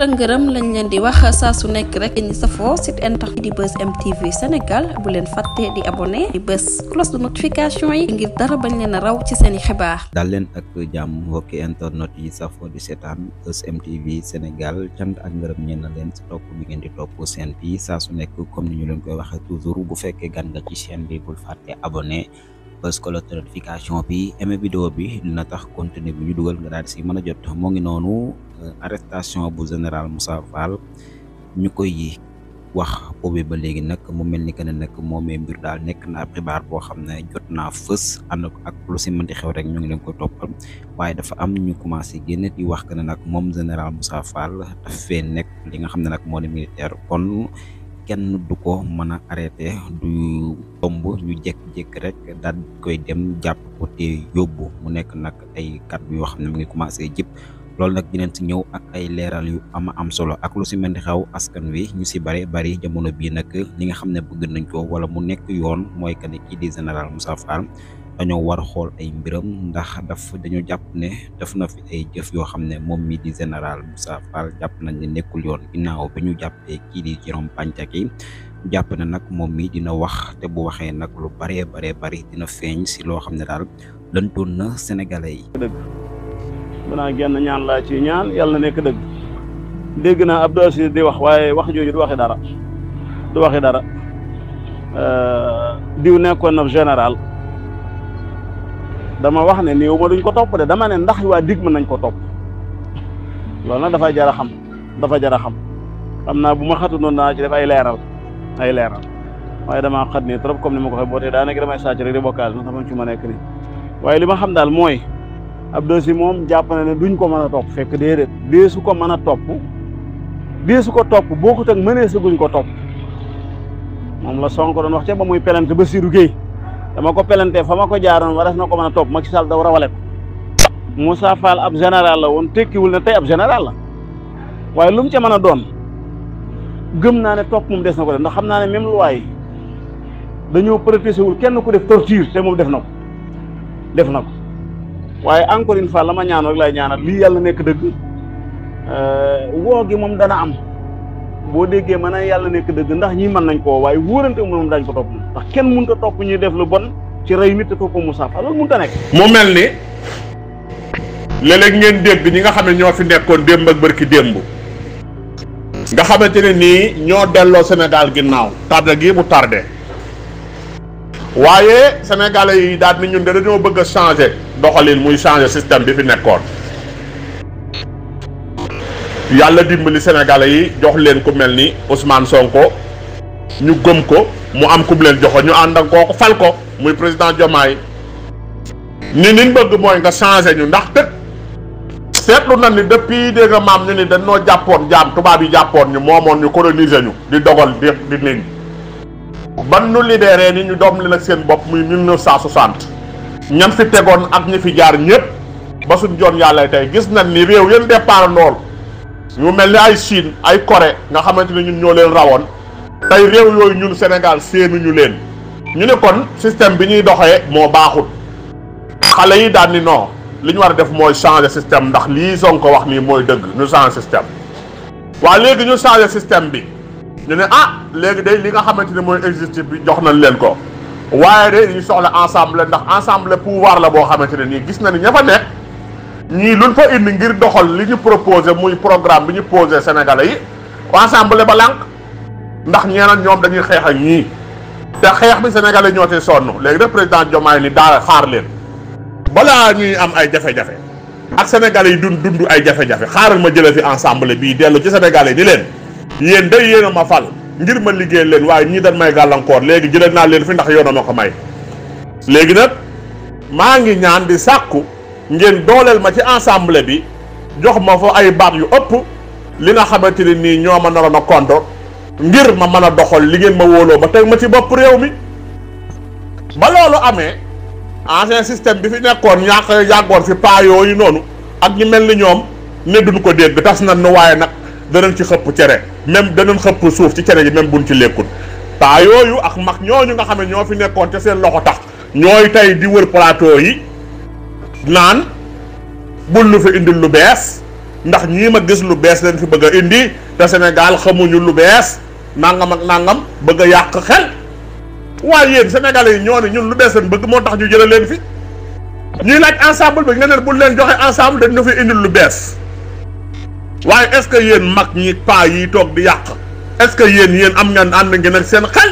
tëngërëm lañ leen di wax saa su nekk rek ñi safoo site internet di Buzz M TV Sénégal bu leen fàtte di abonné di bës cloche de notification yi ngir dara bañ leen a raw ci seeni xibaar. dal leen ak jàmm mbokki internet yi safoo di seetaan Buzz M TV Sénégal cant ak ngërëm ñeen na leen si topp bi ngeen di topp seen bi saa su nekk comme ni ñu leen koy waxee toujours bu fekkee gan nga ci chaîne bi bul fàtte abonné bës cloche de notification bi aimé vidéo bi dina tax contenu bi ñu dugal nga daal di si mën a jot moo ngi noonu. Arrestation bu général Moussa Fall ñu koy wax boobu ba léegi nag mu mel ni que ne nag moomee mbir daal nekk na xibaar boo xam ne jot naa fës ànd ak lu si mënti xew rek ñu ngi leen ko toppal waaye dafa am ñu commencé génn di wax que ne nag moom général Moussa Fall daf fee nekk li nga xam ne nag moo di militaire kon kenn du ko mën a arrêté du tomb ñu jékki-jékki rek daal koy dem jàpp ko te yóbbu mu nekk nag ay kàddu yoo xam ne mu ngi commencé jëpp. loolu nag dinañ si ñëw ak ay leeral yu am solo ak lu si mel ni xew askan wi ñu si bari jamono bii nag li nga xam ne bëgg nañ ko wala mu nekk yoon mooy que ne kii di général Moussa Fall dañoo war a xool ay mbiram ndax dañoo jàpp ne def na fi ay jëf yoo xam ne moom mi di général Moussa Fall jàpp nañ ne nekkul yoon ginnaaw ba ñu jàppee kii di Jérôme Bandiaky jàpp ne nag moom mi dina wax te bu waxee nag lu bari dina feeñ si loo xam ne daal lëntoon na sénégalais yi. banaa genn ñaan laa ci ñaan yàlla na nekk dëgg dégg naa Abdou Aziz di wax waaye wax jooju du waxi dara diw nekkoon na général dama wax ne néew ma duñ ko topp de dama ne ndax waa dig mën nañ ko topp loolu nag dafa jar a xam xam naa bu ma xatu noonu naa ci def ay leeral waaye damaa xat nii trop comme ni ma ko waxee boo tee daa nekk damay sàcc rek di bokkaal na dafa ci ma nekk nii waaye li ma xam daal mooy Abdou Aziz moom jàpp na ne duñ ko mën a topp fekk déedéet deesu ko mën a topp bokkut ak mënee sa guñ ko topp moom la Sonko doon wax ca ba muy pelante Bassirou Guèye dama ko pelante fa ma ko jaaroon waras na ko mën a topp Macky Sall daw rawale ko Moussa Fall ab général la woon tekkiwul ne tey ab général la waaye lu mu ca mën a doon gëm naa ne topp moom des na ko def ndax xam naa ne même loi yi dañoo protéger wul kenn ku def torture te moom def na ko waaye encore une fois la ma ñaan rek lay ñaanal lii yàlla nekk dëgg woo gi moom dana am boo déggee mën a yàlla nekk dëgg ndax ñii mën nañ koo waaye wóorante moom dañ ko topp ndax kenn mënut a topp ñuy def lu bon ci rey nit te topp Moussa Fall loolu mënut a nekk. mu mel ni léeg-léeg ngeen dégg ñi nga xam ne ñoo fi nekkoon démb ak bërki démb nga xamante ne nii ñoo delloo Sénégal ginnaaw tardé gi mu tardé. waaye sénégalais yi daal ni ñun de dañoo bëgg a changer doxalin muy changer système bi fi nekkoon yàlla dimbali sénégalais yi jox leen ku mel ni Ousmane Sonko ñu gëm ko mu am ku leen joxo ñu ànd ak kooku fal ko muy président Diomaye ni niñ bëgg mooy nga changer ñu ndax dëkk seetlu na ni depuis dégg nga maam ñu ni dañoo jàppoon jaam tubaab yi jàppoon ñu moomoon ñu coloniser ñu di dogal di nit ban nu libéré ni ñu doom li nag seen bopp muy 1960 ñan fi tegoon ak ñi fi jaar ñëpp ba suñ joon yàlla tey gis nañ ni réew yéen départ lool ñu mel ni ay Chine ay Corée nga xamante ne ñun ñoo leen rawoon tey réew yooyu ñun Sénégal séenuñu leen ñu ne kon système bi ñuy doxee moo baaxul xale yi daan ni non li ñu war a def mooy changer système ndax lii Sonko wax nii mooy dëgg ñu changer système waaye léegi ñu changer système bi ñu ne léegi day li nga xamante ne mooy exécutif bi jox nañ leen ko waaye de ñu soxla ensemble ndax ensemble pouvoir la boo xamante ne nii gis na ni ña fa nekk ñii luñ fa indi ngir doxal li ñu proposé muy programme bi ñu posé Sénégalais yi ensemble ba lànk ndax ñeneen ñoom dañuy xeex ak ñii te xeex bi Sénégalais ñoo ci sonn léegi nag président Diomaye ni daal xaar leen balaa ñuy am ay jafe-jafe ak Sénégalais yi dund ay jafe-jafe xaaral ma jëlee fi ensemble bii dellu ci Sénégalais ni leen yéen day yéen a ma fal ngir ma liggéey leen waaye ñii dañ may gàllankoor léegi jëlee naa leen fi ndax yoon a ma ko may léegi nag maa ngi ñaan di sàkku ngeen dooleel ma ci ensemble bi jox ma fa ay baat yu ëpp li nga xamante ne nii ñoo ma naroon a konto ngir ma mën a doxal li ngeen ma wóoloo ba teg ma ci bopp réew mi ba loolu amee ancien système bi fi nekkoon yàggoon fi paa yooyu noonu ak ñi mel ni ñoom ne duñ ko dégg tas na nu waaye nag danañ ci xëpp cere même danañ xëpp suuf ci cere ji même buñ ci lekkul paa yooyu ak mag ñooñu nga xam ne ñoo fi nekkoon te seen loxo tax ñooy tey di wër plateau yi naan bul lu fi indil lu bees ndax ñii ma gis lu bees leen fi bëgg a indi te Sénégal xamuñu lu bees nangam ak nangam bëgg a yàq xel waaye yéen sénégalais yi ñoo ne ñun lu bees leen bëgg moo tax ñu jëlee leen fi ñuy laaj ensemble bi nga ne bu leen joxe ensemble dañ na fi indil lu bees waaye est-ce que yéen mag ñi paa yi toog di yàq est-ce que yéen am ngeen ànd ngeen ak seen xel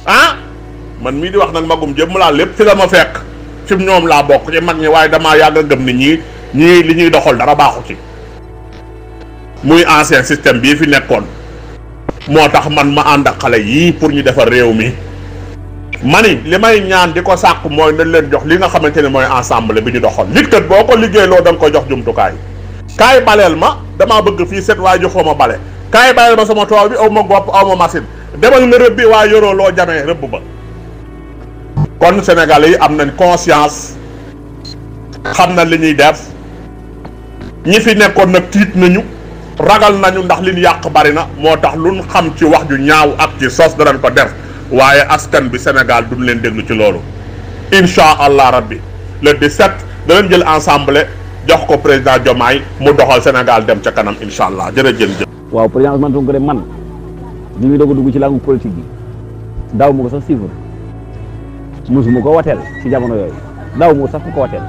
ah man mii di wax nag magum jëm laa lépp fi la ma fekk ci ñoom laa bokk ci mag ñi waaye damaa yàgg a gëm ni ñii li ñuy doxal dara baaxu ci muy ancien système bii fi nekkoon moo tax man ma ànd ak xale yii pour ñu defar réew mi mani li may ñaan di ko sàkk mooy nañ leen jox li nga xamante ne mooy ensemble bi ñu doxal nit kat boo ko liggéeyloo da nga ko jox jumtukaay kaay baleel ma damaa bëgg fii set waaye joxoo ma bale kaay baleel ma sama tool bi aw ma gopp aw ma machine demal nga rëbb bi waaye yoroo loo jamee rëbb ba kon Sénégalais yi am nañ conscience xam na li ñuy def ñi fi nekkoon nag tiit nañu ragal nañu ndax li ñu yàq bari na moo tax lu ñu xam ci wax ju ñaaw ak ci sos danañ ko def waaye askan bi Sénégal duñ leen déglu ci loolu incha allah rabbi le 17 danañ jël ensemble jox ko président Diomaye mu doxal Sénégal dem ca kanam incha allah jërëjëf. waaw président Ousmane Sonko de man bi muy doog a dugg ci langue politique bi daaw ma ko sax suivre mosuma ko wateel ci jamono yooyu daaw ma ko sax ko wateel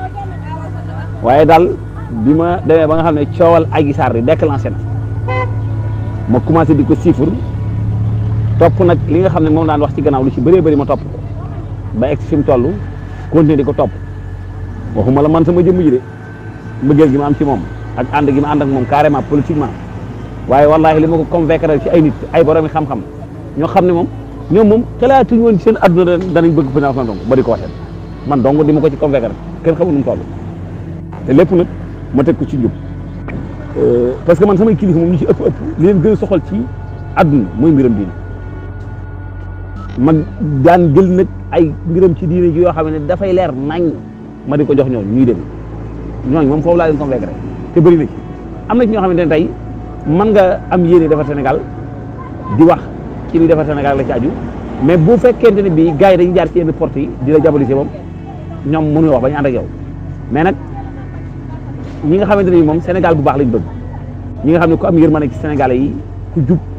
waaye daal bi ma demee ba nga xam ne coowal Adji Sarr bi déclenché na ma commencé di ko suivre topp nag li nga xam ne moom daan wax ci gannaaw lu ci bëree bëri ma topp ko ba egg fi mu toll continuer di ko topp waxuma la man sama jëmm ji de mbëggeel gi ma am ci moom ak ànd gi ma ànd ak moom carrément politiquement waaye wallaahi li ma ko convaincre ci ay nit ay boromi xam-xam ñoo xam ne moom ñoom moom xalaatuñu woon ci seen adduna danañ bëgg président Ousmane Sonko ba di ko waxee man dong di ma ko ci convaincre kenn xamul nu mu toll te lépp nag ma teg ko ci njub parce que man samay kilifa moom ñu ci ëpp li leen gën a soxal ci adduna mooy mbiram diine ma daan jël nag ay mbiram ci diine ji yoo xam ne dafay leer nañ ma di ko jox ñooñu ñuy dem ñooñu moom foofu laa leen convaincre te bëri na ci am na ci ñoo xamante ne tey mën nga am yéene defar Sénégal di wax ci luy defar Sénégal la ci aju mais bu fekkente ne bii gars yi dañuy jaar ci yenn porte yi di la jabalisé moom ñoom mënuñu wax ba ñu ànd ak yow mais nag ñi nga xamante ne bii moom Sénégal bu baax lañ bëgg ñi nga xam ne ku am yërmande ci Sénégalais yi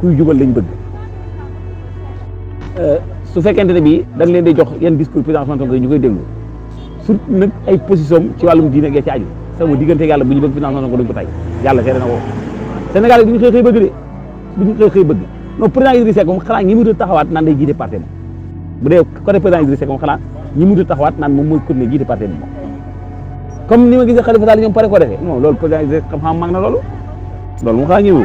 kuy jubal lañ bëgg su fekkente ne bii da nga leen di jox yenn discours président Ousmane Sonko ñu koy déglu surtout nag ay position ci wàllum diine gee ci aju sama diggante yàlla bu ñu bëgg président Ousmane Sonko duñ ko tay yàlla seede na ko Sénégal yi duñu xëy bëgg de duñu xëy bëgg non président Idrissa Seck moom xanaa ñi mu taxawaat naan day jiite parti moom bu dee côté président Idrissa Seck moom xanaa ñi mu taxawaat naan moom mooy continuer jiite parti moom comme ni ma gisee Khalifa Sall ñoom pare ko defee non loolu président Idrissa Seck xam-xam mag na loolu moom xanaa ñëwu